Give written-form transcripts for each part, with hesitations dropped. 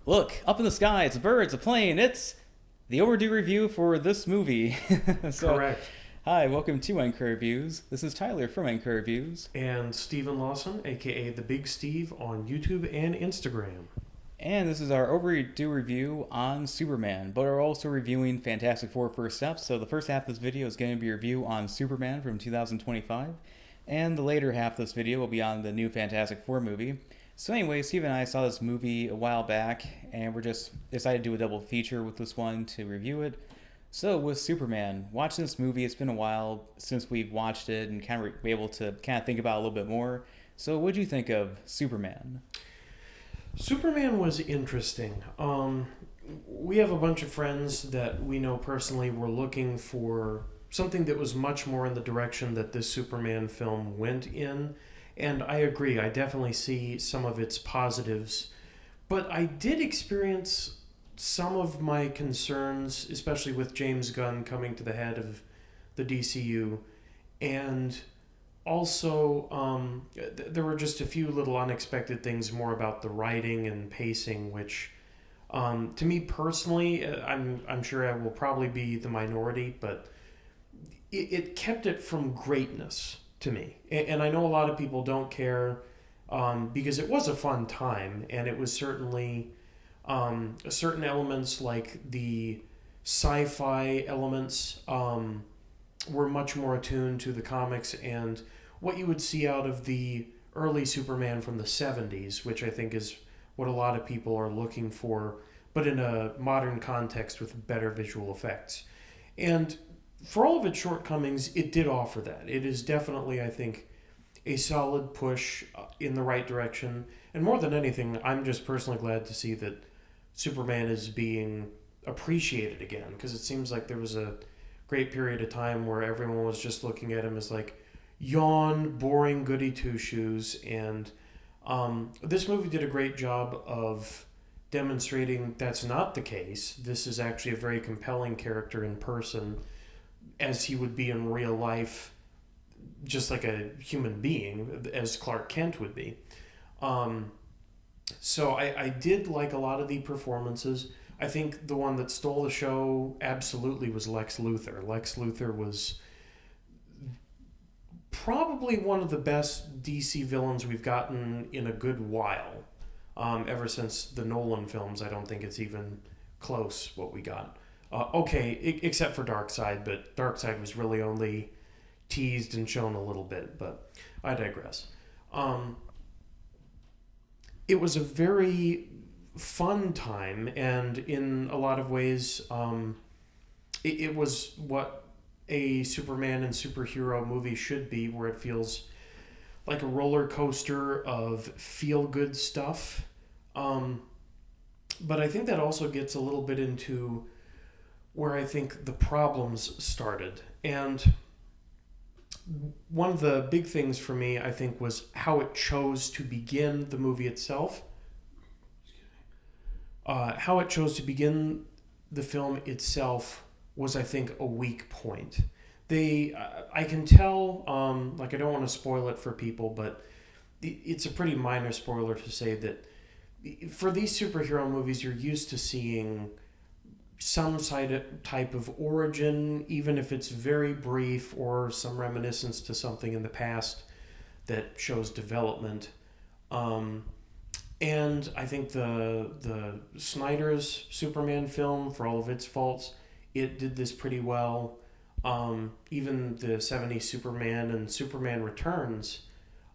Look, up in the sky, it's a bird, it's a plane, it's the overdue review for this movie. so, Correct. Hi, welcome to Anchor Reviews. This is Tyler from Anchor Reviews. And Stephen Lawson, aka The Big Steve, on YouTube and Instagram. And this is our overdue review on Superman, but we're also reviewing Fantastic Four First Steps. So the first half of this video is going to be a review on Superman from 2025, and the later half of this video will be on the new Fantastic Four movie. So anyway, Steve and I saw this movie a while back, and we're just decided to do a double feature with this one to review it. So with Superman, watching this movie, it's been a while since we've watched it and kind of be able to kind of think about it a little bit more. So what do you think of Superman? Superman was interesting. We have a bunch of friends that we know personally were looking for something that was much more in the direction that this Superman film went in. And I agree, I definitely see some of its positives. But I did experience some of my concerns, especially with James Gunn coming to the head of the DCU. And also, there were just a few little unexpected things more about the writing and pacing, which, to me personally, I'm sure I will probably be the minority, but it kept it from greatness to me. And I know a lot of people don't care, because it was a fun time, and it was certainly certain elements like the sci-fi elements were much more attuned to the comics and what you would see out of the early Superman from the 70s, which I think is what a lot of people are looking for, but in a modern context with better visual effects. And for all of its shortcomings, it did offer that. It is definitely, I think, a solid push in the right direction. And more than anything, I'm just personally glad to see that Superman is being appreciated again, because it seems like there was a great period of time where everyone was just looking at him as like, yawn, boring goody two-shoes. And this movie did a great job of demonstrating that's not the case. This is actually a very compelling character in person, as he would be in real life, just like a human being, as Clark Kent would be. So I did like a lot of the performances. I think the one that stole the show absolutely was Lex Luthor. Lex Luthor was probably one of the best DC villains we've gotten in a good while. Ever since the Nolan films, I don't think it's even close what we got. Except for Darkseid, but Darkseid was really only teased and shown a little bit, but I digress. It was a very fun time, and in a lot of ways, it was what a Superman and superhero movie should be, where it feels like a roller coaster of feel-good stuff. But I think that also gets a little bit into where I think the problems started. And one of the big things for me, I think, was how it chose to begin the movie itself. How it chose to begin the film itself was, I think, a weak point. I can tell, I don't want to spoil it for people, but it's a pretty minor spoiler to say that for these superhero movies, you're used to seeing some type of origin, even if it's very brief, or some reminiscence to something in the past that shows development. And I think the Snyder's Superman film, for all of its faults, it did this pretty well. Even the 70s Superman and Superman Returns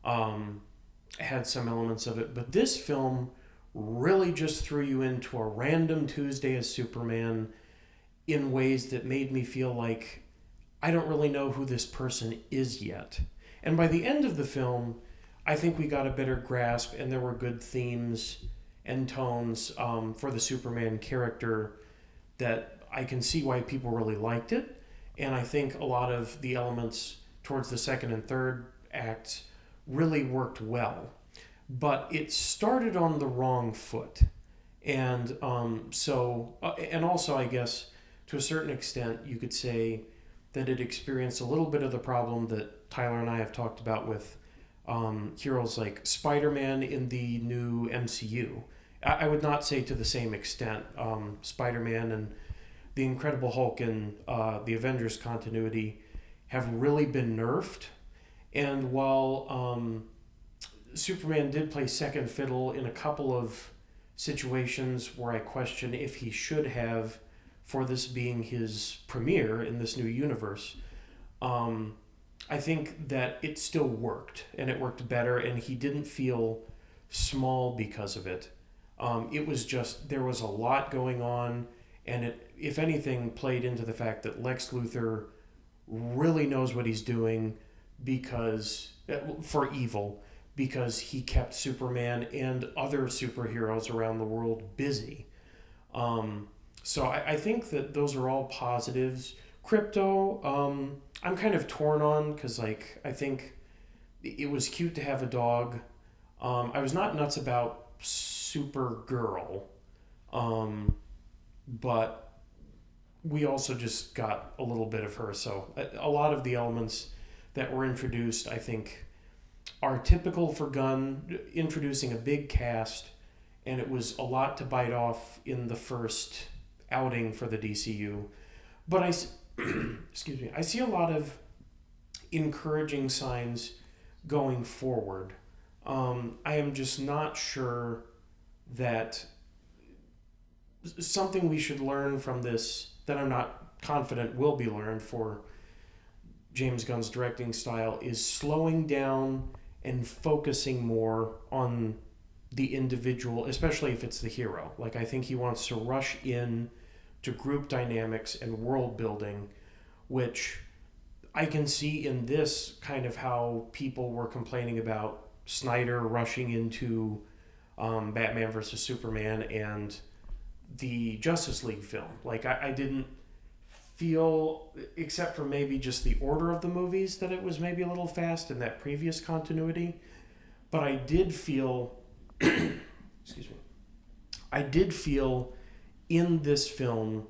had some elements of it, but this film really just threw you into a random Tuesday as Superman in ways that made me feel like I don't really know who this person is yet. And by the end of the film, I think we got a better grasp, and there were good themes and tones for the Superman character that I can see why people really liked it. And I think a lot of the elements towards the second and third acts really worked well. But it started on the wrong foot. And and also, I guess, to a certain extent, you could say that it experienced a little bit of the problem that Tyler and I have talked about with heroes like Spider-Man in the new MCU. I would not say to the same extent. Spider-Man and the Incredible Hulk and the Avengers continuity have really been nerfed. And while Superman did play second fiddle in a couple of situations where I question if he should have, for this being his premiere in this new universe, I think that it still worked, and it worked better, and he didn't feel small because of it. It was just, there was a lot going on, and it, if anything, played into the fact that Lex Luthor really knows what he's doing because, for evil, because he kept Superman and other superheroes around the world busy. So I think that those are all positives. Crypto, I'm kind of torn on because, like, I think it was cute to have a dog. I was not nuts about Supergirl, but we also just got a little bit of her. So a lot of the elements that were introduced, I think, are typical for Gunn, introducing a big cast, and it was a lot to bite off in the first outing for the DCU. But excuse me, I see a lot of encouraging signs going forward. I am just not sure that something we should learn from this, that I'm not confident will be learned for James Gunn's directing style, is slowing down and focusing more on the individual, especially if it's the hero. Like, I think he wants to rush in to group dynamics and world building, which I can see in this kind of how people were complaining about Snyder rushing into Batman versus Superman and the Justice League film. Like, I didn't feel, except for maybe just the order of the movies, that it was maybe a little fast in that previous continuity. But I did feel, excuse me, I did feel in this film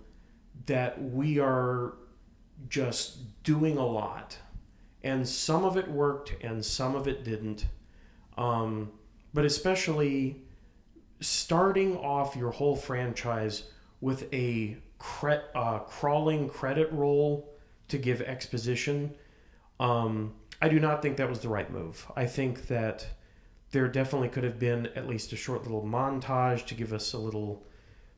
that we are just doing a lot. And some of it worked and some of it didn't. But especially starting off your whole franchise with a crawling credit roll to give exposition, I do not think that was the right move. I think that there definitely could have been at least a short little montage to give us a little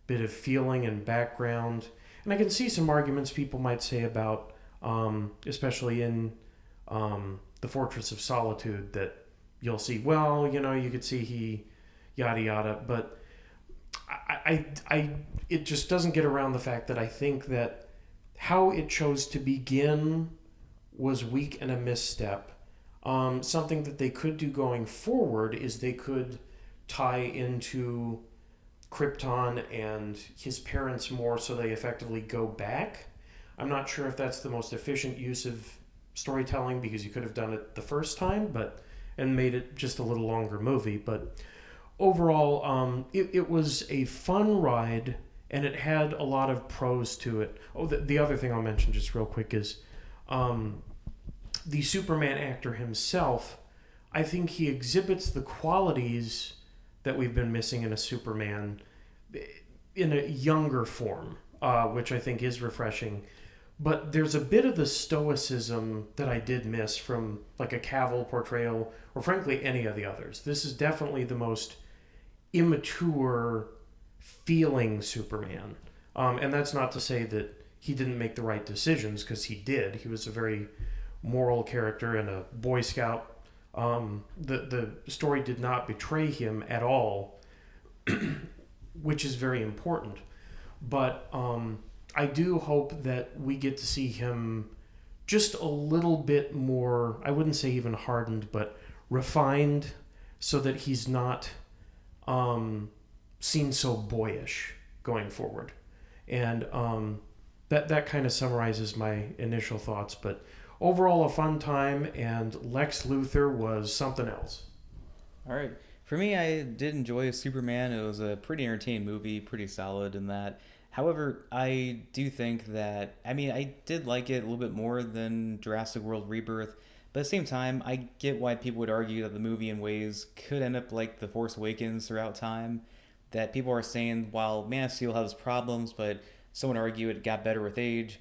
bit of feeling and background. And I can see some arguments people might say about, especially in the Fortress of Solitude, that you'll see, well, you know, you could see he yada yada, but I it just doesn't get around the fact that I think that how it chose to begin was weak and a misstep. Something that they could do going forward is they could tie into Krypton and his parents more, so they effectively go back. I'm not sure if that's the most efficient use of storytelling, because you could have done it the first time, and made it just a little longer movie. But overall, it was a fun ride, and it had a lot of pros to it. Oh, the other thing I'll mention just real quick is the Superman actor himself. I think he exhibits the qualities that we've been missing in a Superman in a younger form, which I think is refreshing. But there's a bit of the stoicism that I did miss from, like, a Cavill portrayal, or frankly any of the others. This is definitely the most immature feeling Superman. And that's not to say that he didn't make the right decisions, because he did. He was a very moral character and a Boy Scout. The story did not betray him at all, which is very important. But I do hope that we get to see him just a little bit more, I wouldn't say even hardened, but refined, so that he's not seen so boyish going forward. And that kind of summarizes my initial thoughts. But overall, a fun time, and Lex Luthor was something else. All right. For me, I did enjoy Superman. It was a pretty entertaining movie, pretty solid in that. However, I do think that, I mean, I did like it a little bit more than Jurassic World Rebirth, but at the same time, I get why people would argue that the movie in ways could end up like The Force Awakens throughout time. that people are saying while Man of Steel has problems, but some would argue it got better with age.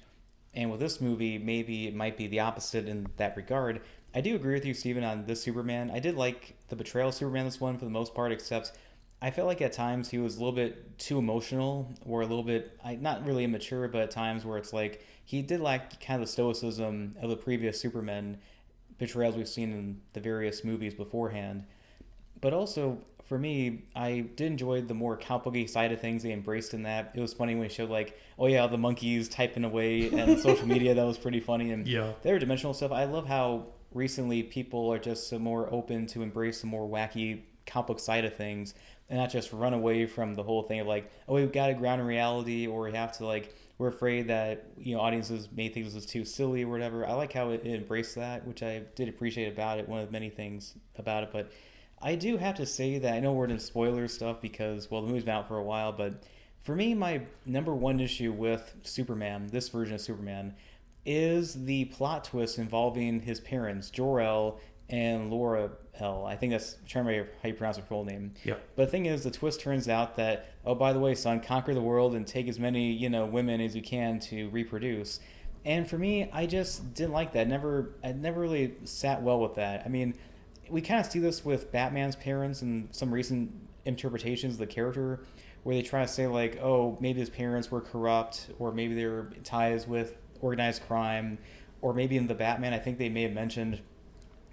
And with this movie, maybe it might be the opposite in that regard. I do agree with you, Steven, on this Superman. I did like the betrayal of Superman this one for the most part, except I felt like at times he was a little bit too emotional or a little bit, not really immature, but at times where it's like he did lack kind of the stoicism of the previous Superman betrayals we've seen in the various movies beforehand. But also, for me, I did enjoy the more cowpokey side of things they embraced in that. It was funny when he showed like, oh yeah, the monkeys typing away and social media. That was pretty funny. And Yeah. their dimensional stuff. I love how recently people are just so more open to embrace the more wacky comic book side of things and not just run away from the whole thing of like, oh, we've got to ground in reality, or we have to like, we're afraid that audiences may think this is too silly or whatever. I like how it embraced that, which I did appreciate about it. One of the many things about it, but I do have to say that I know we're in spoiler stuff because, well, the movie's been out for a while, but for me, my number one issue with Superman, this version of Superman, is the plot twist involving his parents, Jor-El and Laura L. I think that's, I'm trying to remember how you pronounce her full name. Yep. But the thing is, the twist turns out that, oh, by the way, son, conquer the world and take as many, women as you can to reproduce. And for me, I just didn't like that. I never really sat well with that. I mean, we kind of see this with Batman's parents and some recent interpretations of the character where they try to say like, oh, maybe his parents were corrupt, or maybe there were ties with organized crime, or maybe in the Batman, I think they may have mentioned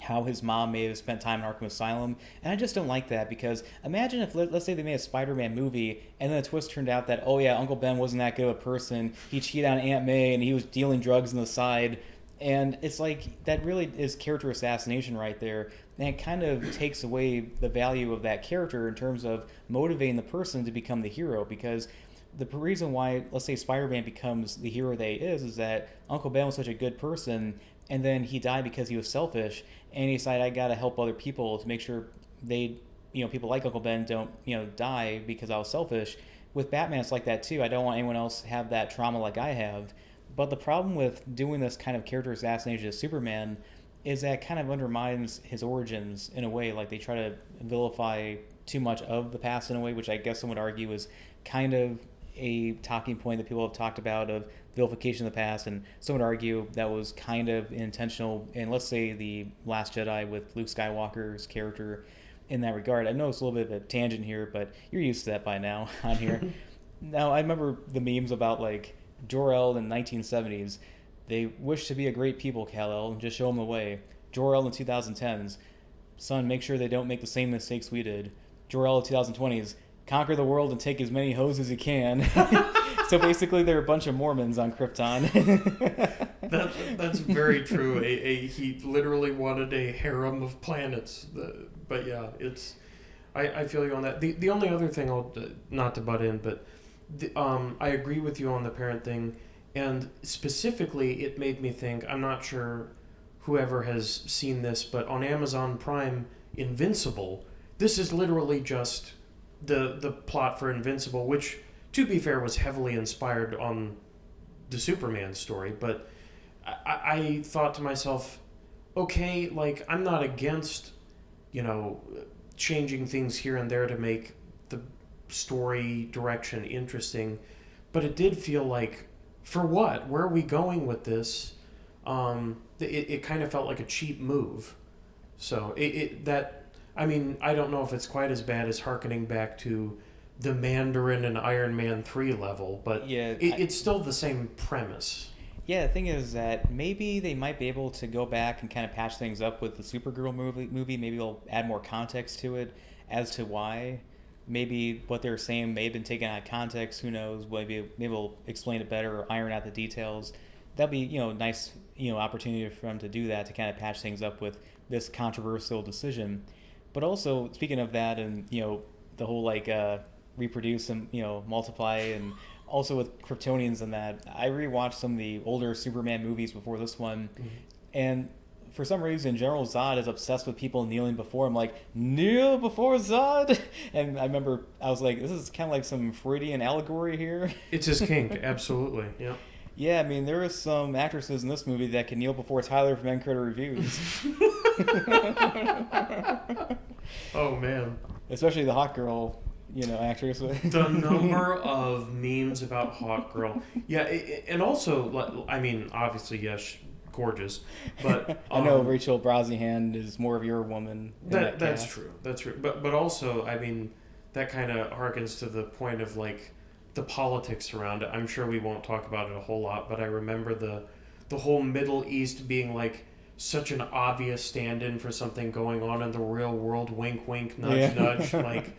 how his mom may have spent time in Arkham Asylum. And I just don't like that, because imagine if, let's say they made a Spider-Man movie and then the twist turned out that, oh yeah, Uncle Ben wasn't that good of a person, he cheated on Aunt May and he was dealing drugs on the side. And it's like, that really is character assassination right there. And it kind of takes away the value of that character in terms of motivating the person to become the hero. Because the reason why, let's say, Spider-Man becomes the hero that he is that Uncle Ben was such a good person, and then he died because he was selfish, and he decided, I gotta help other people to make sure they, people like Uncle Ben don't, die because I was selfish. With Batman, it's like that too. I don't want anyone else to have that trauma like I have. But the problem with doing this kind of character assassination of Superman is that it kind of undermines his origins in a way. Like, they try to vilify too much of the past in a way, which I guess some would argue is kind of a talking point that people have talked about of vilification of the past, and some would argue that was kind of intentional in, let's say, the Last Jedi with Luke Skywalker's character in that regard. I know it's a little bit of a tangent here, but you're used to that by now on here. Now, I remember the memes about like Jor-El in the 1970s. They wish to be a great people, Kal-El, and just show them the way. Jor-El in the 2010s, son, make sure they don't make the same mistakes we did. Jor-El in the 2020s, conquer the world and take as many hoes as you can. So basically, they're a bunch of Mormons on Krypton. That's very true. He literally wanted a harem of planets. But yeah, I feel you on that. The only other thing, not to butt in, but I agree with you on the parent thing. And specifically, it made me think, I'm not sure whoever has seen this, but on Amazon Prime, Invincible, this is literally just the plot for Invincible, which, to be fair, was heavily inspired on the Superman story. But I thought to myself, okay, like, I'm not against, changing things here and there to make the story direction interesting, but it did feel like, for what? Where are we going with this? It kind of felt like a cheap move. So I don't know if it's quite as bad as hearkening back to the Mandarin and Iron Man 3 level, but yeah, it's still the same premise. Yeah, the thing is that maybe they might be able to go back and kind of patch things up with the Supergirl movie. Maybe they'll add more context to it as to why. Maybe what they're saying may have been taken out of context. Who knows? Maybe we'll explain it better or iron out the details. That'd be nice opportunity for them to do that, to kind of patch things up with this controversial decision. But also, speaking of that, and the whole like reproduce and multiply, and also with Kryptonians and that, I rewatched some of the older Superman movies before this one, and for some reason, General Zod is obsessed with people kneeling before him, like, kneel before Zod? And I remember, I was like, this is kind of like some Freudian allegory here. It's his kink, absolutely, yeah. Yeah, I mean, there are some actresses in this movie that can kneel before Tyler from End Credit Reviews. Oh, man. Especially the hot girl actress. The number of memes about Hawk Girl. Yeah, and also, I mean, obviously, yes, gorgeous, but I know Rachel Brosnahan is more of your woman. That's true. That's true. But also, I mean, that kind of harkens to the point of like the politics around it. I'm sure we won't talk about it a whole lot, but I remember the whole Middle East being like such an obvious stand-in for something going on in the real world. Wink, wink, nudge, nudge. Like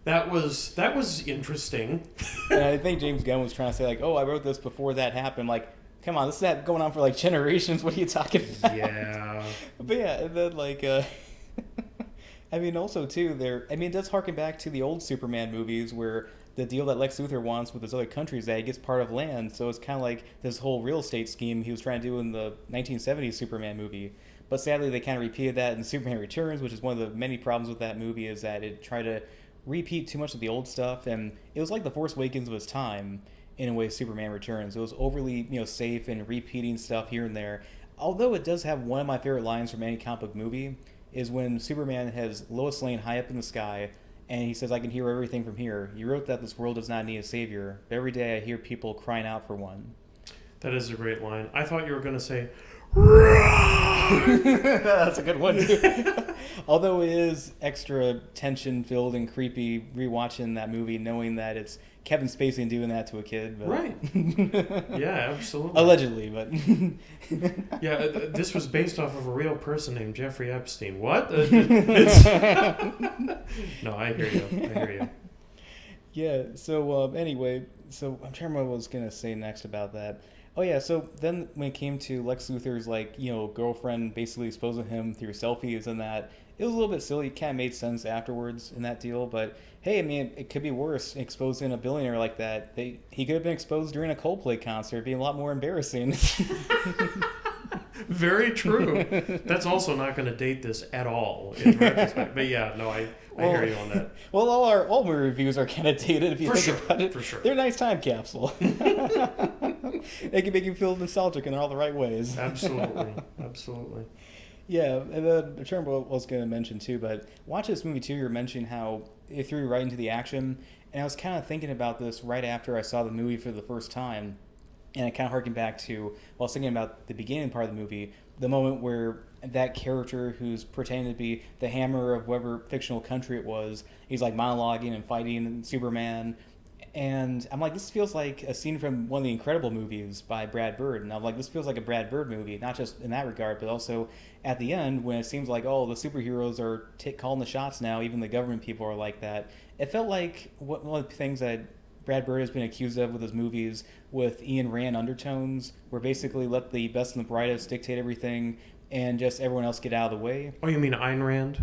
that was interesting. And I think James Gunn was trying to say like, oh, I wrote this before that happened. Like, come on, this is going on for like generations. What are you talking about? Yeah. But yeah, and then like, I mean, also too, it does harken back to the old Superman movies where the deal that Lex Luthor wants with his other countries is that he gets part of land. So it's kind of like this whole real estate scheme he was trying to do in the 1970s Superman movie. But sadly, they kind of repeated that in Superman Returns, which is one of the many problems with that movie, is that it tried to repeat too much of the old stuff, and it was like The Force Awakens of its time in a way. Superman Returns, it was overly safe and repeating stuff here and there. Although it does have one of my favorite lines from any comic book movie, is when Superman has Lois Lane high up in the sky, and he says, "I can hear everything from here. You wrote that this world does not need a savior, but every day I hear people crying out for one." That is a great line. I thought you were going to say, that's a good one too. Although it is extra tension filled and creepy rewatching that movie, knowing that it's Kevin Spacey doing that to a kid. But... Right. Yeah, absolutely. Allegedly, but yeah, this was based off of a real person named Jeffrey Epstein. What? No, I hear you. Yeah. So anyway, so I'm trying to remember what I was gonna say next about that. Oh yeah, so then when it came to Lex Luthor's girlfriend basically exposing him through selfies and that, it was a little bit silly. It kind of made sense afterwards in that deal, but hey, I mean, it could be worse exposing a billionaire like that. He could have been exposed during a Coldplay concert, being a lot more embarrassing. Very true. That's also not going to date this at all in retrospect. But yeah, no, I hear you on that. Well, all movie reviews are kind of dated if you think about it. For sure. They're a nice time capsule. They can make you feel nostalgic in all the right ways. Absolutely. Yeah, and then I'm trying to remember what I was going to mention too, but watching this movie too, you were mentioning how it threw you right into the action, and I was kind of thinking about this right after I saw the movie for the first time, and it kind of harkened back to, well, I was thinking about the beginning part of the movie, the moment where that character who's pretending to be the Hammer of whatever fictional country it was, he's like monologuing and fighting Superman. And I'm like, this feels like a scene from one of the Incredible movies by Brad Bird. And I'm like, this feels like a Brad Bird movie, not just in that regard, but also at the end when it seems like, oh, the superheroes are calling the shots now, even the government people are like that. It felt like one of the things that Brad Bird has been accused of with his movies with Ian Rand undertones, where basically let the best and the brightest dictate everything and just everyone else get out of the way. Oh, you mean Ayn Rand?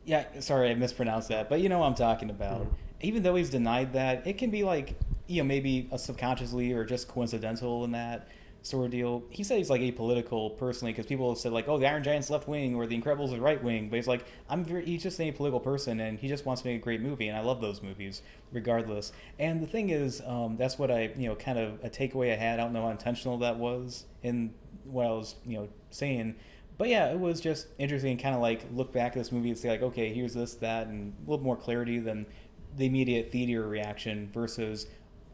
Yeah, sorry, I mispronounced that, but you know what I'm talking about. Mm-hmm. Even though he's denied that, it can be like, maybe subconsciously or just coincidental in that sort of deal. He said he's like apolitical personally because people have said like, oh, the Iron Giant's left wing or the Incredibles is right wing, but he's like, he's just an apolitical person and he just wants to make a great movie, and I love those movies regardless. And the thing is, that's what I, kind of a takeaway I had. I don't know how intentional that was in what I was, saying. But yeah, it was just interesting, kind of like look back at this movie and say like, okay, here's this, that, and a little more clarity than the immediate theater reaction versus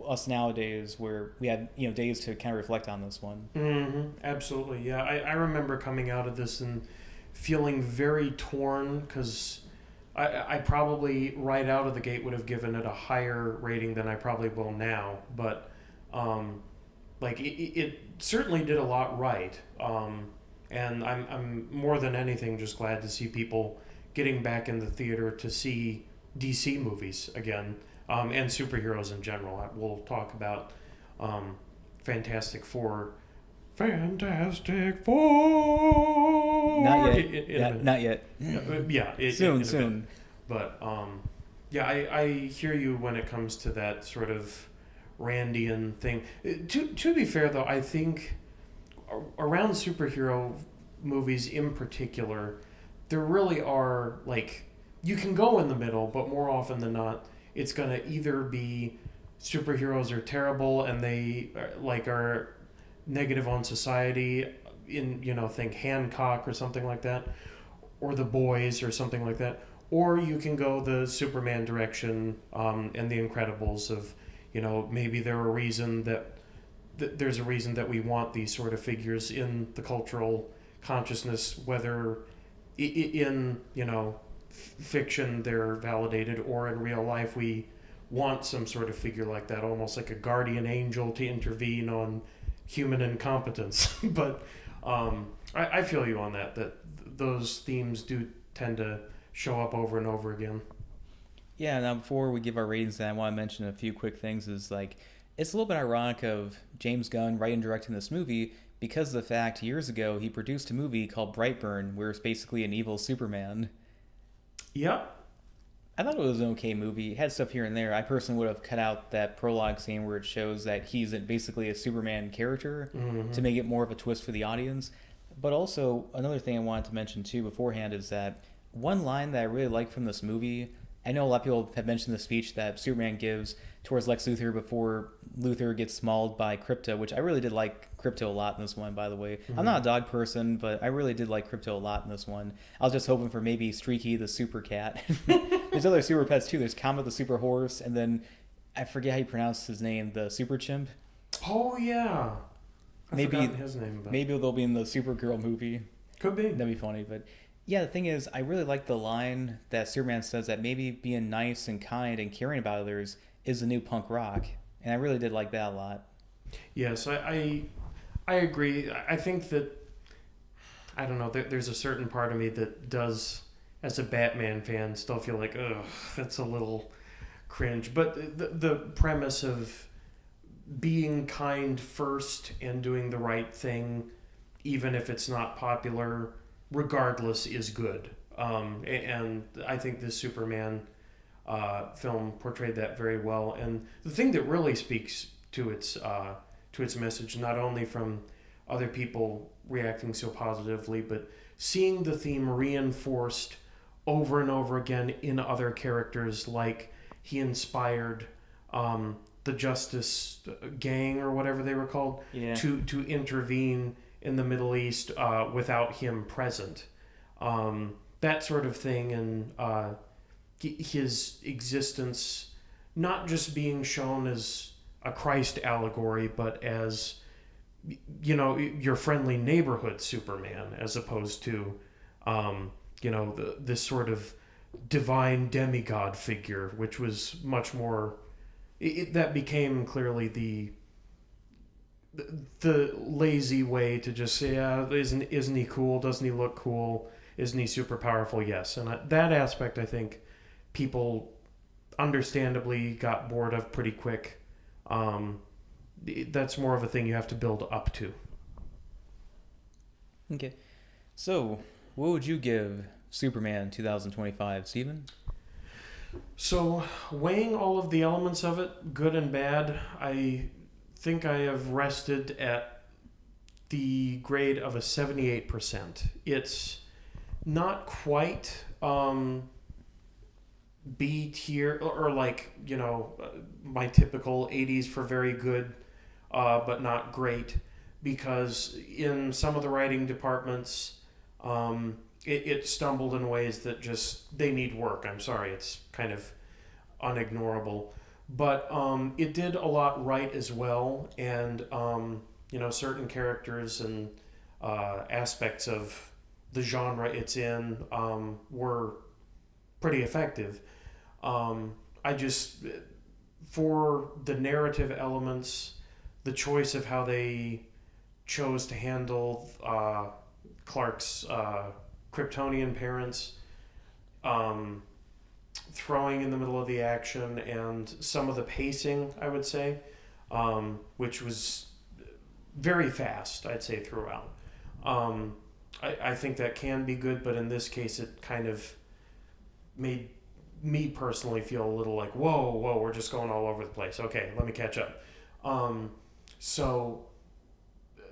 us nowadays where we have days to kind of reflect on this one. Mm-hmm. Absolutely, yeah. I remember coming out of this and feeling very torn because I probably right out of the gate would have given it a higher rating than I probably will now, but it certainly did a lot right, and I'm more than anything just glad to see people getting back in the theater to see DC movies again, and superheroes in general. We'll talk about Fantastic Four. Fantastic Four! Not yet. Not yet. Yeah. Soon. But, I hear you when it comes to that sort of Randian thing. To be fair, though, I think around superhero movies in particular, there really are, like, you can go in the middle, but more often than not, it's going to either be superheroes are terrible and they are negative on society in, think Hancock or something like that, or The Boys or something like that, or you can go the Superman direction, and the Incredibles of, maybe there's a reason that we want these sort of figures in the cultural consciousness, whether in fiction they're validated, or in real life we want some sort of figure like that, almost like a guardian angel to intervene on human incompetence. But I feel you on that those themes do tend to show up over and over again. Yeah, now before we give our ratings, I want to mention a few quick things. Is like, it's a little bit ironic of James Gunn writing and directing this movie because of the fact years ago he produced a movie called Brightburn, where it's basically an evil Superman. Yep. I thought it was an okay movie. It had stuff here and there. I personally would have cut out that prologue scene where it shows that he's basically a Superman character to make it more of a twist for the audience. But also, another thing I wanted to mention too beforehand is that one line that I really like from this movie, I know a lot of people have mentioned the speech that Superman gives towards Lex Luthor before Luthor gets mauled by Krypto, which I really did like Krypto a lot in this one, by the way. I'm not a dog person, but I really did like Krypto a lot in this one. I was just hoping for maybe Streaky the super cat. There's other super pets too. There's Comet the super horse, and then I forget how you pronounce his name, the super chimp. Oh, yeah. Maybe his name. But... maybe they'll be in the Supergirl movie. Could be. That'd be funny, but... Yeah, the thing is, I really like the line that Superman says that maybe being nice and kind and caring about others is the new punk rock. And I really did like that a lot. Yes, I agree. I think that, I don't know, there's a certain part of me that does, as a Batman fan, still feel like, ugh, that's a little cringe. But the premise of being kind first and doing the right thing, even if it's not popular, regardless, is good. And I think this Superman film portrayed that very well. And the thing that really speaks to its message, not only from other people reacting so positively, but seeing the theme reinforced over and over again in other characters, like he inspired the Justice Gang or whatever they were called, to intervene in the Middle East without him present. That sort of thing, and his existence not just being shown as a Christ allegory, but as, your friendly neighborhood Superman, as opposed to, this sort of divine demigod figure, which was much more... that became clearly the lazy way to just say, isn't he cool? Doesn't he look cool? Isn't he super powerful? Yes. And that aspect, I think, people understandably got bored of pretty quick. That's more of a thing you have to build up to. Okay. So, what would you give Superman 2025, Steven? So, weighing all of the elements of it, good and bad, I think I have rested at the grade of a 78%. It's not quite B tier, or like, my typical 80s for very good, but not great, because in some of the writing departments, it stumbled in ways that just, they need work. I'm sorry, it's kind of unignorable. But it did a lot right as well, and certain characters and aspects of the genre it's in were pretty effective. I just, for the narrative elements, the choice of how they chose to handle Clark's Kryptonian parents, throwing in the middle of the action, and some of the pacing, I would say, which was very fast, I'd say, throughout. I think that can be good, but in this case it kind of made me personally feel a little like, whoa, we're just going all over the place. Okay, let me catch up. So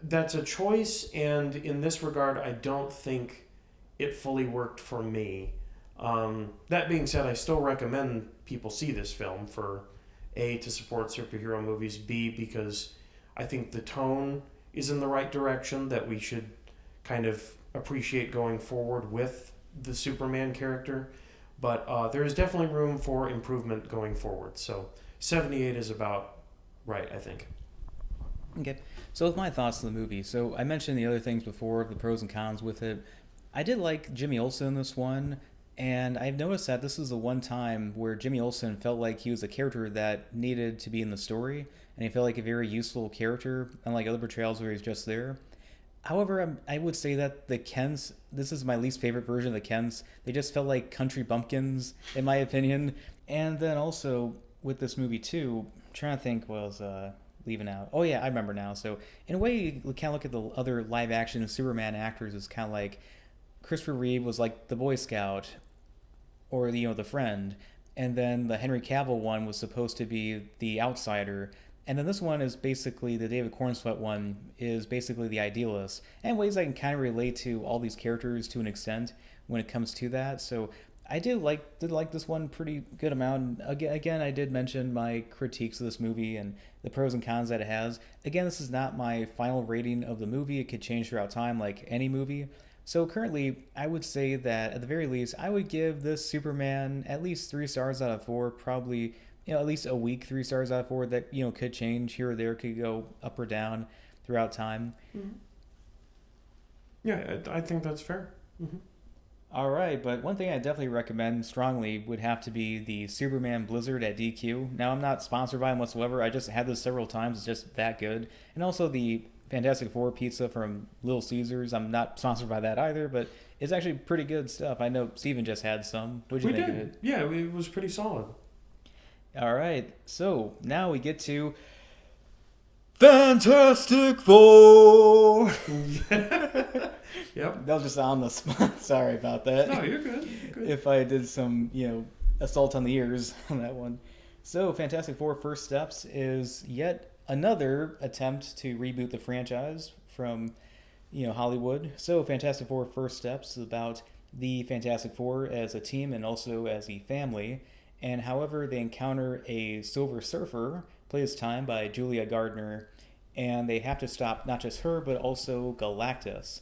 that's a choice, and in this regard, I don't think it fully worked for me. That being said, I still recommend people see this film for A, to support superhero movies, B, because I think the tone is in the right direction that we should kind of appreciate going forward with the Superman character. But there is definitely room for improvement going forward. So 78 is about right, I think. Okay. So with my thoughts on the movie, so I mentioned the other things before, the pros and cons with it. I did like Jimmy Olsen in this one, and I've noticed that this is the one time where Jimmy Olsen felt like he was a character that needed to be in the story, and he felt like a very useful character, unlike other portrayals where he's just there. However, I would say that the Kens, this is my least favorite version of the Kens. They just felt like country bumpkins, in my opinion. And then also with this movie too, I'm trying to think what was leaving out. Oh yeah, I remember now. So in a way, you kind of look at the other live action Superman actors as kind of like Christopher Reeve was like the Boy Scout, or the friend, and then the Henry Cavill one was supposed to be the outsider, and then this one is basically the David Cornsweet one is basically the idealist. And ways I can kind of relate to all these characters to an extent when it comes to that. So I did like this one pretty good amount. Again, I did mention my critiques of this movie and the pros and cons that it has. Again, this is not my final rating of the movie. It could change throughout time, like any movie. So currently, I would say that at the very least, I would give this Superman at least 3 stars out of 4. Probably, at least a weak 3 stars out of 4. That could change here or there, could go up or down throughout time. Mm-hmm. Yeah, I think that's fair. Mm-hmm. All right, but one thing I definitely recommend strongly would have to be the Superman Blizzard at DQ. Now, I'm not sponsored by them whatsoever. I just had this several times. It's just that good. And also the Fantastic Four pizza from Little Caesars. I'm not sponsored by that either, but it's actually pretty good stuff. I know Steven just had some. What did you think of it? Yeah, it was pretty solid. All right, so now we get to Fantastic Four. Yep. That was just on the spot. Sorry about that. No, you're good. You're good. If I did some, assault on the ears on that one. So, Fantastic Four First Steps is yet another attempt to reboot the franchise from, Hollywood. So, Fantastic Four First Steps is about the Fantastic Four as a team and also as a family. And however, they encounter a Silver Surfer, played this time by Julia Gardner, and they have to stop not just her, but also Galactus.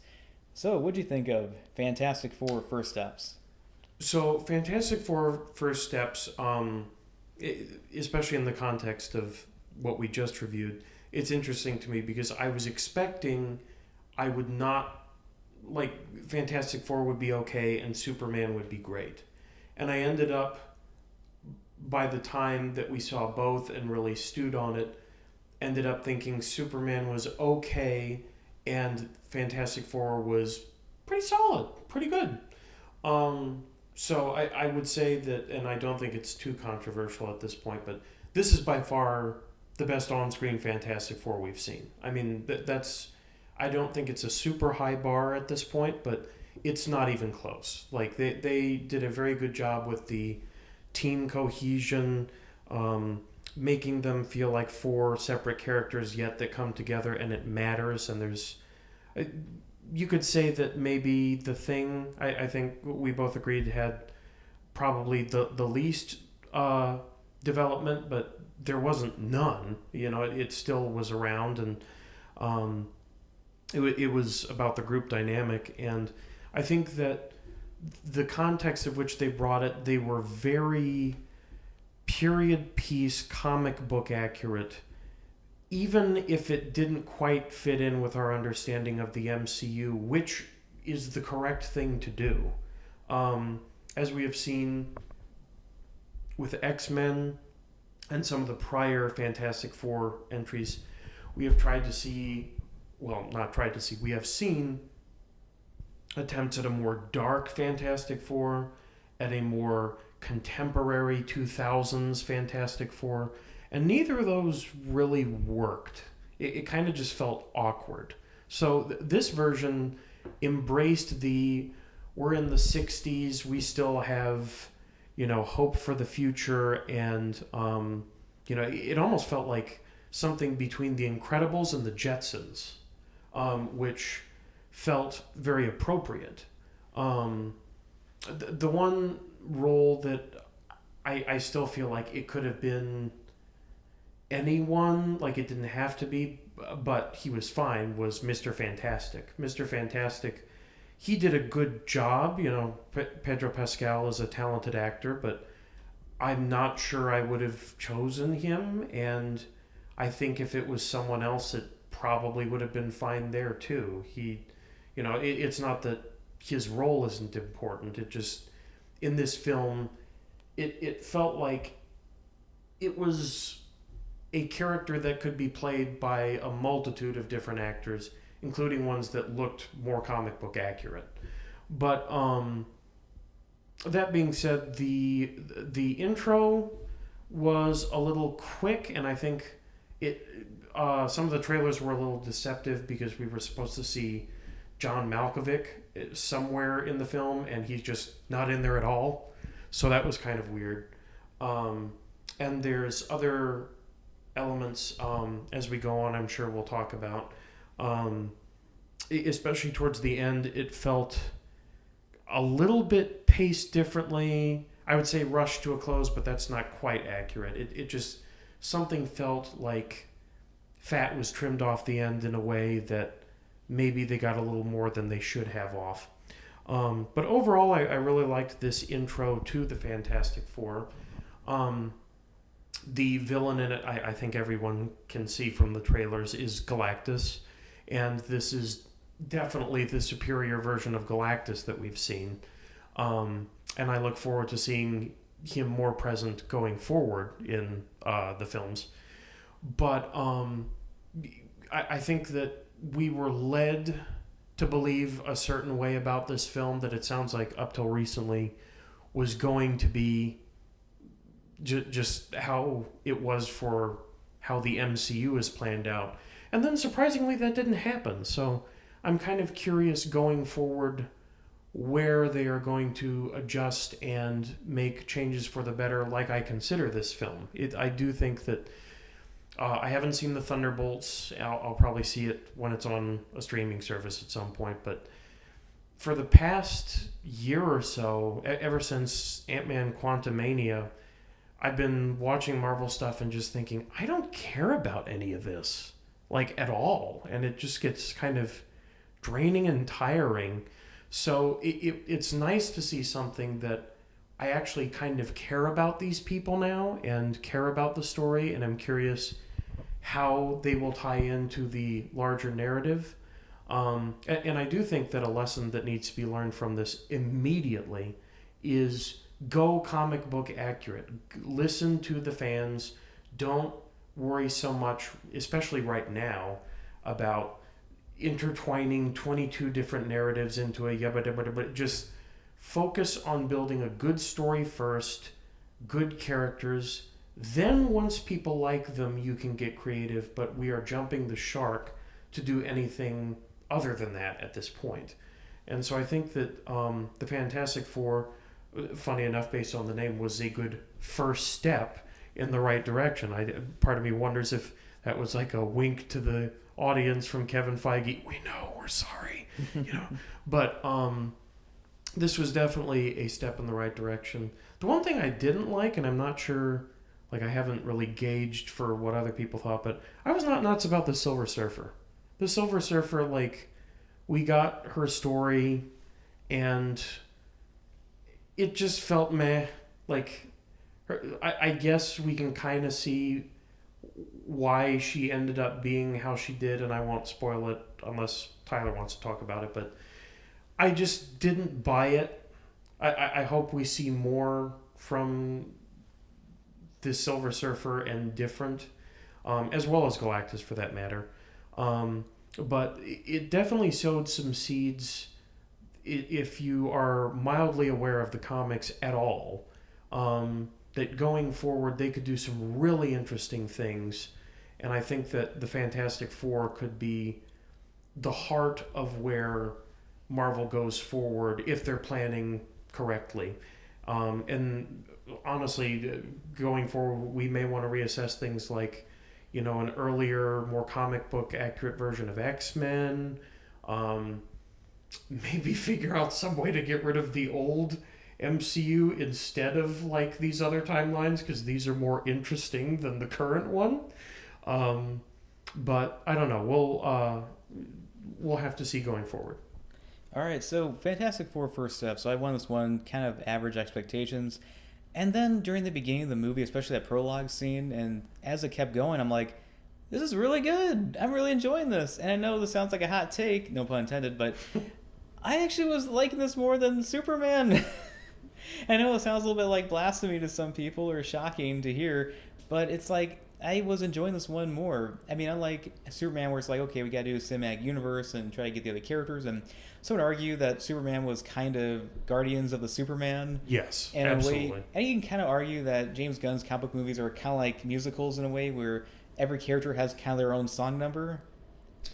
So, what'd you think of Fantastic Four First Steps? So, Fantastic Four First Steps, especially in the context of what we just reviewed, it's interesting to me because I was expecting I would not, Fantastic Four would be okay and Superman would be great. And I ended up, by the time that we saw both and really stewed on it, ended up thinking Superman was okay and Fantastic Four was pretty solid, pretty good. So I would say that, and I don't think it's too controversial at this point, but this is by far the best on-screen Fantastic Four we've seen. I mean, that's, I don't think it's a super high bar at this point, but it's not even close. They did a very good job with the team cohesion, making them feel like 4 separate characters yet that come together and it matters. And there's, you could say that maybe The Thing, I think we both agreed, had probably the least development, but there wasn't none. It still was around, and it was about the group dynamic. And I think that the context of which they brought it, they were very period piece, comic book accurate, even if it didn't quite fit in with our understanding of the MCU, which is the correct thing to do. As we have seen with X-Men and some of the prior Fantastic Four entries, we have we have seen attempts at a more dark Fantastic Four, at a more contemporary 2000s Fantastic Four, and neither of those really worked. It kind of just felt awkward. So this version embraced we're in the 60s, we still have, hope for the future, and, it almost felt like something between The Incredibles and the Jetsons, which felt very appropriate. The one role that I still feel like it could have been anyone, it didn't have to be, but he was fine, was Mr. Fantastic. Mr. Fantastic he did a good job. You know, Pedro Pascal is a talented actor, but I'm not sure I would have chosen him. And I think if it was someone else, it probably would have been fine there too. It's not that his role isn't important. It just, in this film, it felt like it was a character that could be played by a multitude of different actors, including ones that looked more comic book accurate. But that being said, the intro was a little quick, and I think it some of the trailers were a little deceptive because we were supposed to see John Malkovich somewhere in the film, and he's just not in there at all. So that was kind of weird. And there's other elements as we go on, I'm sure we'll talk about. Especially towards the end, it felt a little bit paced differently. I would say rushed to a close, but that's not quite accurate. It just, something felt like fat was trimmed off the end in a way that maybe they got a little more than they should have off. But overall, I really liked this intro to the Fantastic Four. The villain in it, I think everyone can see from the trailers, is Galactus. And this is definitely the superior version of Galactus that we've seen. And I look forward to seeing him more present going forward in the films. But I think that we were led to believe a certain way about this film that it sounds like up till recently was going to be just how it was for how the MCU is planned out. And then surprisingly that didn't happen. So I'm kind of curious going forward where they are going to adjust and make changes for the better, like I consider this film. I do think that I haven't seen the Thunderbolts. I'll probably see it when it's on a streaming service at some point. But for the past year or so, ever since Ant-Man Quantumania, I've been watching Marvel stuff and just thinking, I don't care about any of this, like, at all. And it just gets kind of draining and tiring. So it's nice to see something that I actually kind of care about these people now and care about the story, and I'm curious how they will tie into the larger narrative. And I do think that a lesson that needs to be learned from this immediately is go comic book accurate. Listen to the fans. Don't worry so much, especially right now, about intertwining 22 different narratives into a yabba dabba dabba. Just focus on building a good story first, good characters. Then once people like them, you can get creative, but we are jumping the shark to do anything other than that at this point. And so I think that the Fantastic Four, funny enough, based on the name, was a good first step in the right direction. Part of me wonders if that was like a wink to the audience from Kevin Feige. We know, we're sorry, But this was definitely a step in the right direction. The one thing I didn't like, and I'm not sure, like, I haven't really gauged for what other people thought, but I was not nuts about the Silver Surfer. The Silver Surfer, like, we got her story, and it just felt meh. Like, I guess we can kind of see why she ended up being how she did, and I won't spoil it unless Tyler wants to talk about it, but I just didn't buy it. I hope we see more from the Silver Surfer and Different, as well as Galactus for that matter. But it definitely sowed some seeds, if you are mildly aware of the comics at all, that going forward they could do some really interesting things. And I think that the Fantastic Four could be the heart of where Marvel goes forward if they're planning correctly. And honestly, going forward, we may want to reassess things like, an earlier, more comic book accurate version of X-Men. Maybe figure out some way to get rid of the old MCU instead of like these other timelines, because these are more interesting than the current one. But I don't know. We'll have to see going forward. All right, so Fantastic Four first step. So I won this one, kind of average expectations. And then during the beginning of the movie, especially that prologue scene, and as it kept going, I'm like, this is really good. I'm really enjoying this. And I know this sounds like a hot take, no pun intended, but I actually was liking this more than Superman. I know it sounds a little bit like blasphemy to some people or shocking to hear, but it's like I was enjoying this one more. I mean, unlike Superman, where it's like, okay, we got to do a cinematic universe and try to get the other characters, and some would argue that Superman was kind of Guardians of the Superman. Yes, And absolutely. in a way, and you can kind of argue that James Gunn's comic book movies are kind of like musicals in a way, where every character has kind of their own song number,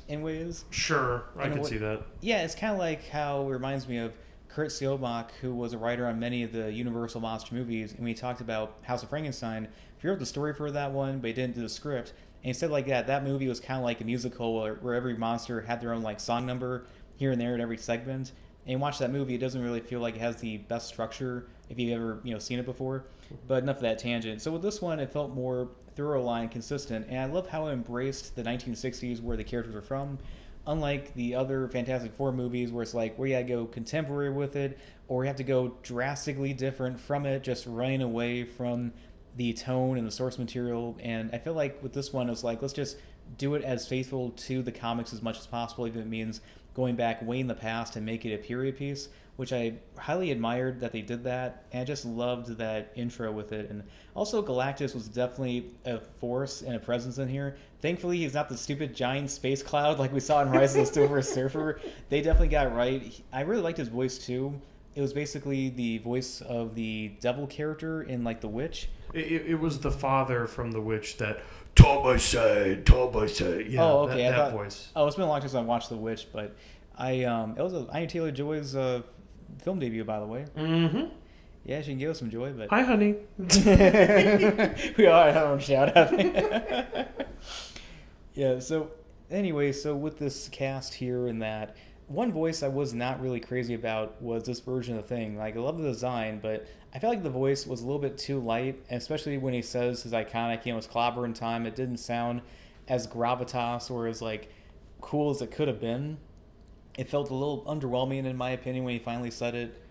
in ways. Sure, I can see that. Yeah, it's kind of like how it reminds me of Kurt Sielbach, who was a writer on many of the Universal monster movies, and we talked about House of Frankenstein. He wrote the story for that one, but he didn't do the script. And he said like that movie was kind of like a musical where every monster had their own like song number here and there in every segment. And you watch that movie, it doesn't really feel like it has the best structure if you've ever seen it before. But enough of that tangent. So with this one, it felt more thorough line, consistent, and I love how it embraced the 1960s where the characters are from. Unlike the other Fantastic Four movies where it's like we gotta go contemporary with it, or we have to go drastically different from it, just running away from the tone and the source material. And I feel like with this one, it's like let's just do it as faithful to the comics as much as possible, even if it means going back way in the past and make it a period piece, which I highly admired that they did that, and I just loved that intro with it. And also Galactus was definitely a force and a presence in here. Thankfully, he's not the stupid giant space cloud like we saw in Rise of the Silver Surfer. They definitely got it right. I really liked his voice too. It was basically the voice of the devil character in like The Witch. It was the father from The Witch that Thomas said. Yeah, Oh, okay. that voice. Oh, it's been a long time since I watched The Witch, but it was Anya Taylor-Joy's film debut, by the way. Mm-hmm. Yeah, she can give us some joy, but Hi, honey. we all had our own shout out. Yeah. So anyway, so with this cast here and that, one voice I was not really crazy about was this version of the Thing. Like I love the design, but I felt like the voice was a little bit too light, especially when he says his iconic, it's clobber in time. It didn't sound as gravitas or as like cool as it could have been. It felt a little underwhelming in my opinion when he finally said it,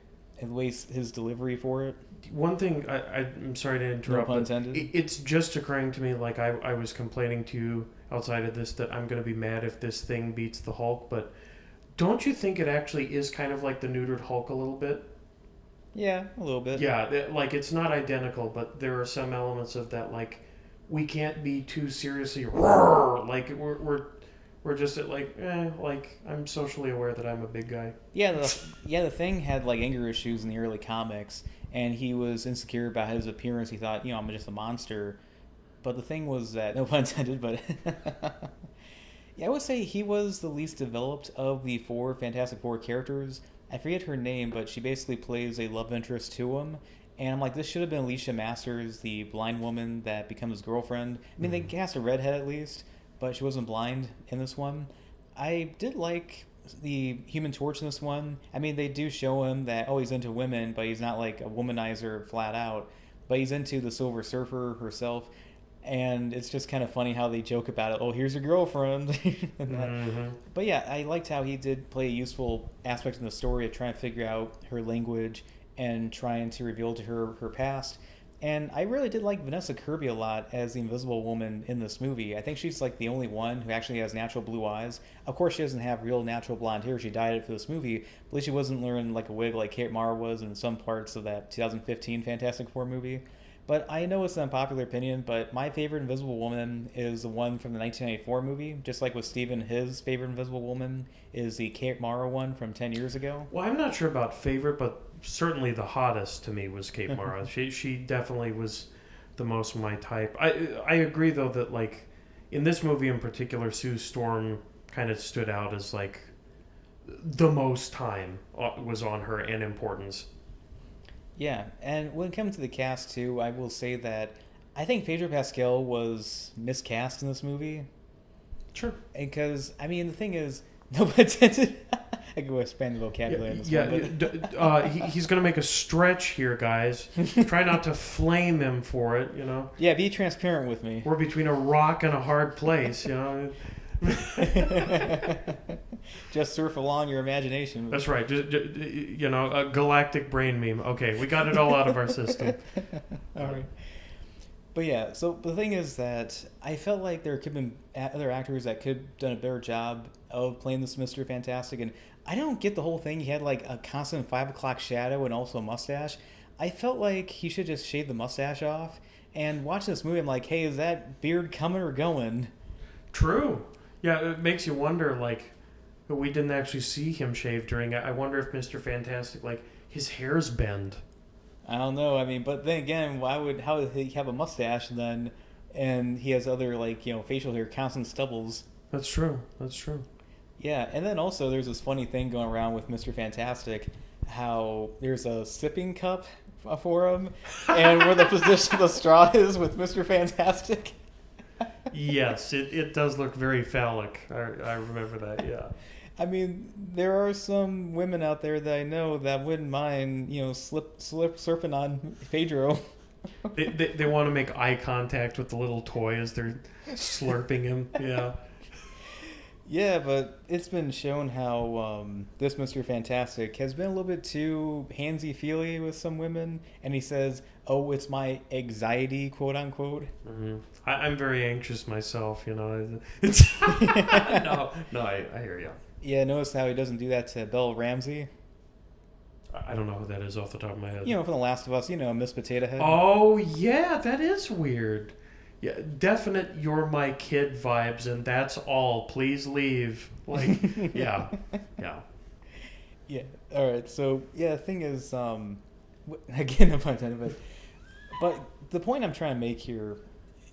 and the way his delivery for it. One thing, I'm sorry to interrupt. No pun intended. It's just occurring to me, like I was complaining to you outside of this, that I'm going to be mad if this Thing beats the Hulk, but don't you think it actually is kind of like the neutered Hulk a little bit? Yeah, a little bit. Yeah, like it's not identical, but there are some elements of that, like we can't be too seriously roar, like we're just at like I'm socially aware that I'm a big guy. Yeah, the Thing had like anger issues in the early comics, and he was insecure about his appearance. He thought, I'm just a monster. But the thing was that, no pun intended, but yeah, I would say he was the least developed of the four Fantastic Four characters. I forget her name, but she basically plays a love interest to him. And I'm like, this should have been Alicia Masters, the blind woman that becomes his girlfriend. I mean, they cast a redhead at least, but she wasn't blind in this one. I did like the Human Torch in this one. I mean, they do show him that, he's into women, but he's not like a womanizer flat out. But he's into the Silver Surfer herself. And it's just kind of funny how they joke about it. Oh, here's your girlfriend. But yeah, I liked how he did play a useful aspect in the story of trying to figure out her language and trying to reveal to her her past. And I really did like Vanessa Kirby a lot as the Invisible Woman in this movie. I think she's like the only one who actually has natural blue eyes. Of course, she doesn't have real natural blonde hair. She dyed it for this movie. But at least she wasn't wearing like a wig like Kate Mara was in some parts of that 2015 Fantastic Four movie. But I know it's an unpopular opinion, but my favorite Invisible Woman is the one from the 1994 movie. Just like with Steven, his favorite Invisible Woman is the Kate Mara one from 10 years ago. Well, I'm not sure about favorite, but certainly the hottest to me was Kate Mara. she definitely was the most my type. I agree, though, that like in this movie in particular, Sue Storm kind of stood out as like the most time was on her and importance. Yeah, and when it comes to the cast, too, I will say that I think Pedro Pascal was miscast in this movie. Sure. Because, I mean, the thing is, no pun intended. I could expand the vocabulary on this one. He's going to make a stretch here, guys. Try not to flame him for it, Yeah, be transparent with me. We're between a rock and a hard place, Just surf along your imagination. That's right. You know, a galactic brain meme. Okay, we got it all out of our system. All right. But yeah, so the thing is that I felt like there could have been other actors that could have done a better job of playing this Mr. Fantastic. And I don't get the whole thing. He had like a constant 5 o'clock shadow and also a mustache. I felt like he should just shave the mustache off. And watching this movie, I'm like, hey, is that beard coming or going? True. Yeah, it makes you wonder, like, we didn't actually see him shave during it. I wonder if Mr. Fantastic, like, his hair's bend. I don't know. I mean, but then again, how would he have a mustache then? And he has other, like, facial hair, constant stubbles. That's true. That's true. Yeah, and then also there's this funny thing going around with Mr. Fantastic, how there's a sipping cup for him, and where the position of the straw is with Mr. Fantastic. Yes, it does look very phallic. I remember that, yeah. I mean, there are some women out there that I know that wouldn't mind, surfing on Pedro. They want to make eye contact with the little toy as they're slurping him, yeah. Yeah, but it's been shown how this Mr. Fantastic has been a little bit too handsy-feely with some women, and he says, oh, it's my anxiety, quote-unquote. Mm-hmm. I'm very anxious myself, no, I hear you. Yeah, notice how he doesn't do that to Belle Ramsey. I don't know who that is off the top of my head. From The Last of Us, Miss Potato Head. Oh, yeah, that is weird. Yeah, definite "you're my kid" vibes, and that's all. Please leave. Like, yeah. Yeah. All right. So the thing is, again, no pun intended, but the point I'm trying to make here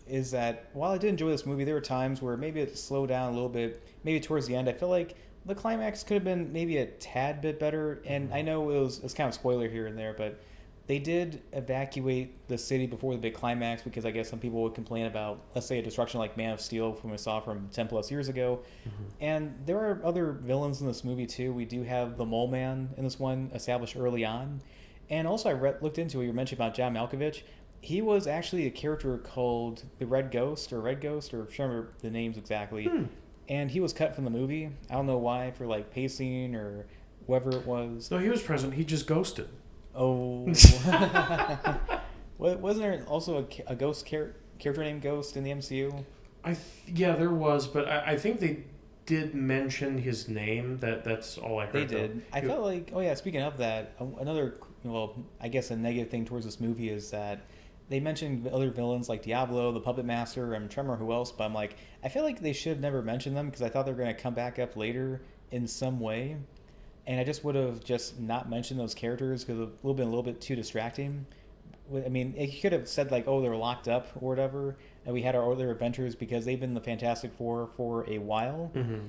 is that while I did enjoy this movie, there were times where maybe it slowed down a little bit. Maybe towards the end, I feel like the climax could have been maybe a tad bit better. And I know it's kind of spoiler here and there, but they did evacuate the city before the big climax because I guess some people would complain about, let's say, a destruction like Man of Steel from we saw from 10 plus years ago. Mm-hmm. And there are other villains in this movie too. We do have the Mole Man in this one established early on. And also I looked into what you were mentioning about John Malkovich. He was actually a character called the Red Ghost, or I can't remember the names exactly. And he was cut from the movie. I don't know why, for like pacing or whatever it was. No, he was present. He just ghosted. Oh. Wasn't there also a ghost character named Ghost in the MCU? Yeah, there was, but I think they did mention his name. That's all I heard. They did. I felt like, speaking of that, another, I guess a negative thing towards this movie is that they mentioned other villains like Diablo, the Puppet Master, I'm trying to remember who else, but I'm like, I feel like they should have never mentioned them because I thought they were going to come back up later in some way. And I just would have just not mentioned those characters because it would have been a little bit too distracting. I mean, it could have said like, oh, they're locked up or whatever, and we had our other adventures because they've been the Fantastic Four for a while. Mm-hmm.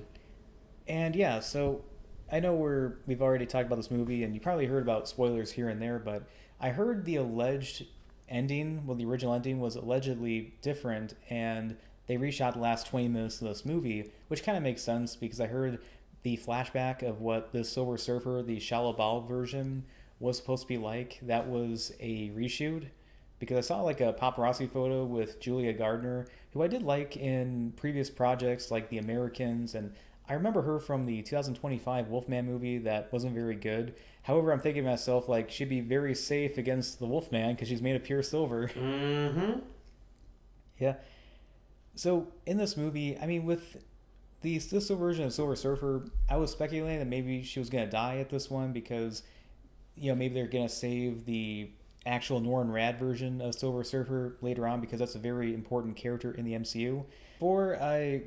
And yeah, so I know we've already talked about this movie, and you probably heard about spoilers here and there, but I heard the alleged ending, the original ending was allegedly different, and they reshot the last 20 minutes of this movie, which kind of makes sense because I heard the flashback of what the Silver Surfer, the Shia LaBeouf version, was supposed to be like. That was a reshoot because I saw like a paparazzi photo with Julia Gardner, who I did like in previous projects like The Americans, and I remember her from the 2025 Wolfman movie that wasn't very good. However, I'm thinking to myself, like, she'd be very safe against the Wolfman because she's made of pure silver. Mm-hmm. Yeah. So in this movie, I mean, with this version of Silver Surfer, I was speculating that maybe she was going to die at this one because, maybe they're going to save the actual Norrin Rad version of Silver Surfer later on because that's a very important character in the MCU. Before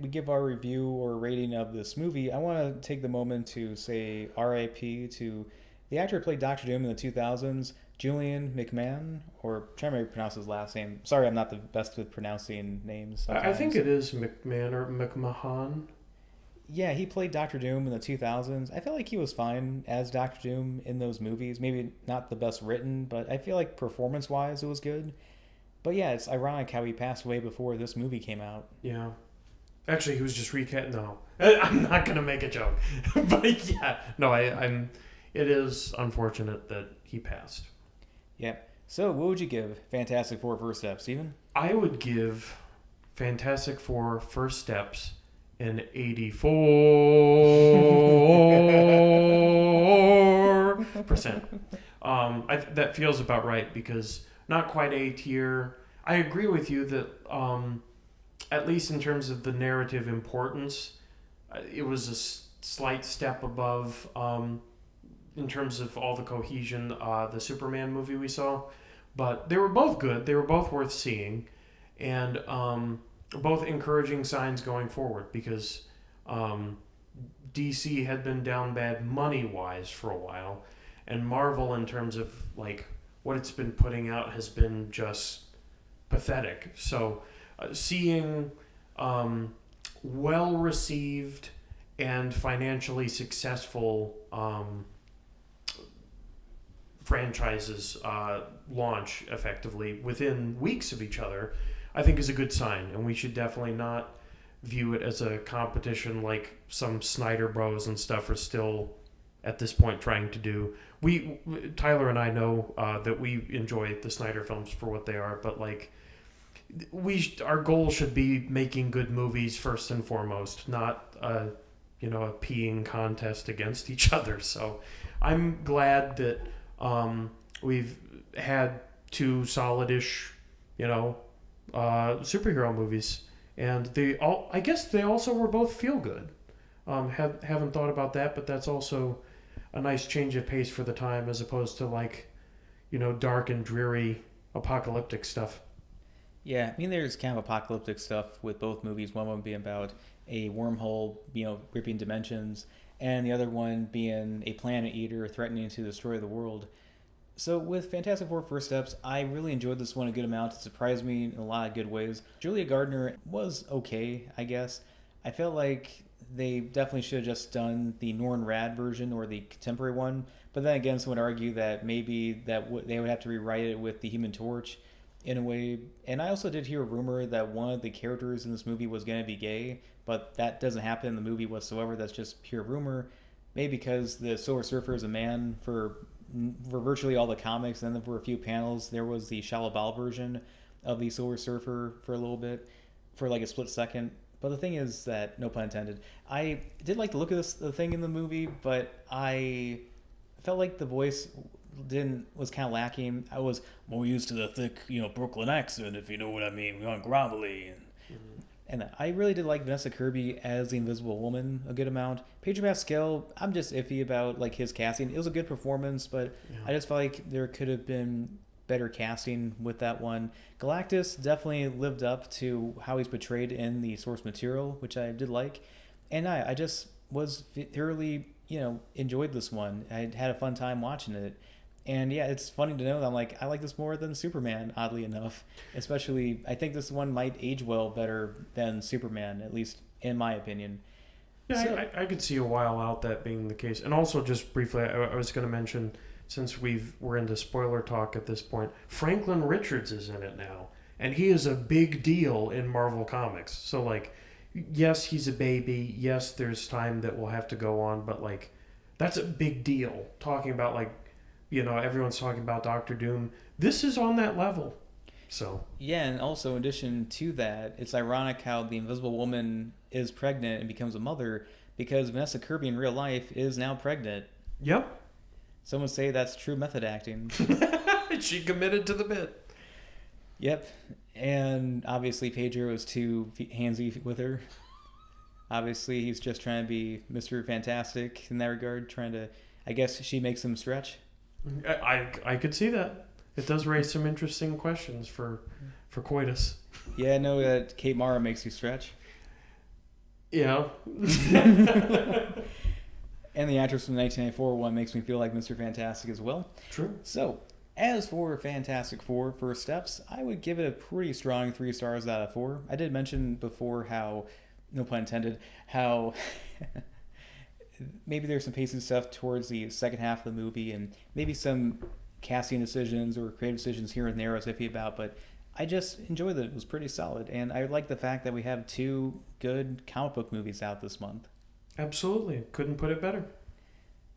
we give our review or rating of this movie, I want to take the moment to say RIP to the actor who played Doctor Doom in the 2000s, Julian McMahon, or trying to pronounce his last name. Sorry, I'm not the best with pronouncing names sometimes. I think it is McMahon or McMahon. Yeah, he played Doctor Doom in the 2000s. I feel like he was fine as Doctor Doom in those movies. Maybe not the best written, but I feel like performance-wise it was good. But yeah, it's ironic how he passed away before this movie came out. Yeah. Actually, he was just No. I'm not going to make a joke. But yeah. No, I'm... It is unfortunate that he passed. Yeah. So, what would you give Fantastic Four First Steps, Steven? I would give Fantastic Four First Steps an 84%. That feels about right because not quite A tier. I agree with you that at least in terms of the narrative importance, it was a slight step above in terms of all the cohesion, the Superman movie we saw. But they were both good. They were both worth seeing. And both encouraging signs going forward because DC had been down bad money-wise for a while. And Marvel, in terms of like what it's been putting out, has been just pathetic. So seeing well-received and financially successful franchises launch effectively within weeks of each other, I think is a good sign, and we should definitely not view it as a competition like some Snyder Bros and stuff are still at this point trying to do. Tyler and I know that we enjoy the Snyder films for what they are, but like our goal should be making good movies first and foremost, not a peeing contest against each other. So I'm glad that we've had two solid-ish, superhero movies, and I guess they also were both feel good. Haven't thought about that, but that's also a nice change of pace for the time as opposed to like, dark and dreary apocalyptic stuff. Yeah, I mean, there's kind of apocalyptic stuff with both movies. One would be about a wormhole, ripping dimensions, and the other one being a planet eater threatening to destroy the world. So with Fantastic Four First Steps, I really enjoyed this one a good amount. It surprised me in a lot of good ways. Julia Gardner was okay, I guess. I felt like they definitely should have just done the Norrin Rad version or the contemporary one. But then again, someone would argue that maybe they would have to rewrite it with the Human Torch in a way. And I also did hear a rumor that one of the characters in this movie was going to be gay, but that doesn't happen in the movie whatsoever. That's just pure rumor. Maybe because the Silver Surfer is a man for virtually all the comics, and then for a few panels there was the Shia LaBeouf version of the Silver Surfer for a little bit, for like a split second. But the thing is that, no pun intended, I did like the look of the thing in the movie, but I felt like the voice was kind of lacking. I was more used to the thick, Brooklyn accent, if you know what I mean, on grovelly. And I really did like Vanessa Kirby as the Invisible Woman a good amount. Pedro Pascal, I'm just iffy about like his casting. It was a good performance, but yeah. I just felt like there could have been better casting with that one. Galactus definitely lived up to how he's portrayed in the source material, which I did like. And I just was thoroughly, enjoyed this one. I had a fun time watching it. And yeah, it's funny to know that I like this more than Superman, oddly enough. Especially, I think this one might age well better than Superman, at least in my opinion. Yeah, so, I could see a while out that being the case. And also, just briefly, I was going to mention, since we're into spoiler talk at this point, Franklin Richards is in it now. And he is a big deal in Marvel Comics. So, yes, he's a baby. Yes, there's time that will have to go on. But, that's a big deal. Talking about, everyone's talking about Doctor Doom. This is on that level. So yeah, and also in addition to that, it's ironic how the Invisible Woman is pregnant and becomes a mother because Vanessa Kirby in real life is now pregnant. Yep. Some would say that's true method acting. She committed to the bit. Yep. And obviously Pedro is too handsy with her. Obviously he's just trying to be Mr. Fantastic in that regard, I guess she makes him stretch. I could see that. It does raise some interesting questions for coitus. Yeah, I know that Kate Mara makes you stretch. Yeah. And the actress from the 1994 one makes me feel like Mr. Fantastic as well. True. So, as for Fantastic Four First Steps, I would give it a pretty strong 3 stars out of 4. I did mention before how, no pun intended, how maybe there's some pacing stuff towards the second half of the movie and maybe some casting decisions or creative decisions here and there I was iffy about, but I just enjoyed it. It was pretty solid, and I like the fact that we have 2 good comic book movies out this month. Absolutely. Couldn't put it better.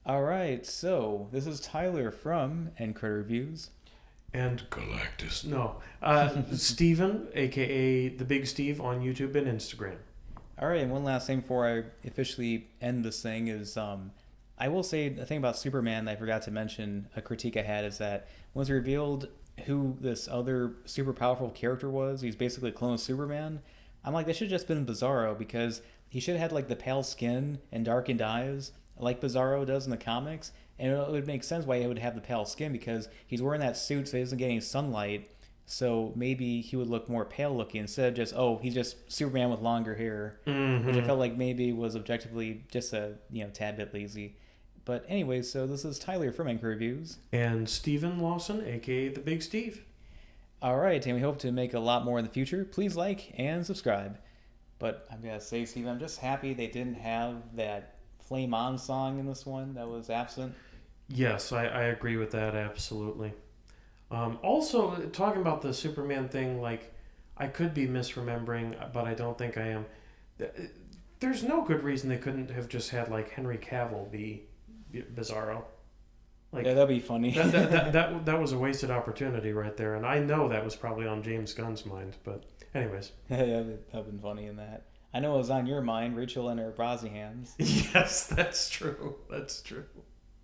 All right, so this is Tyler from End Credit Reviews. And Galactus. No. Steven, a.k.a. The Big Steve on YouTube and Instagram. All right, and one last thing before I officially end this thing is I will say the thing about Superman that I forgot to mention, a critique I had, is that when it was revealed who this other super powerful character was, he's basically a clone of Superman. I'm like, that should have just been Bizarro because he should have had like the pale skin and darkened eyes like Bizarro does in the comics. And it would make sense why he would have the pale skin because he's wearing that suit so he doesn't get any sunlight. So maybe he would look more pale looking instead of just, oh, he's just Superman with longer hair, which I felt like maybe was objectively just a tad bit lazy. But anyway, so this is Tyler from Anchor Reviews. And Steven Lawson, aka the Big Steve. All right, and we hope to make a lot more in the future. Please like and subscribe. But I'm going to say, Steve, I'm just happy they didn't have that Flame On song in this one that was absent. Yes, I agree with that, absolutely. Also, talking about the Superman thing, like, I could be misremembering, but I don't think I am. There's no good reason they couldn't have just had, like, Henry Cavill be Bizarro. Like, yeah, that'd be funny. that was a wasted opportunity right there, and I know that was probably on James Gunn's mind, but anyways. That'd been funny in that. I know it was on your mind, Rachel and her Brosnahans. Yes, that's true. That's true.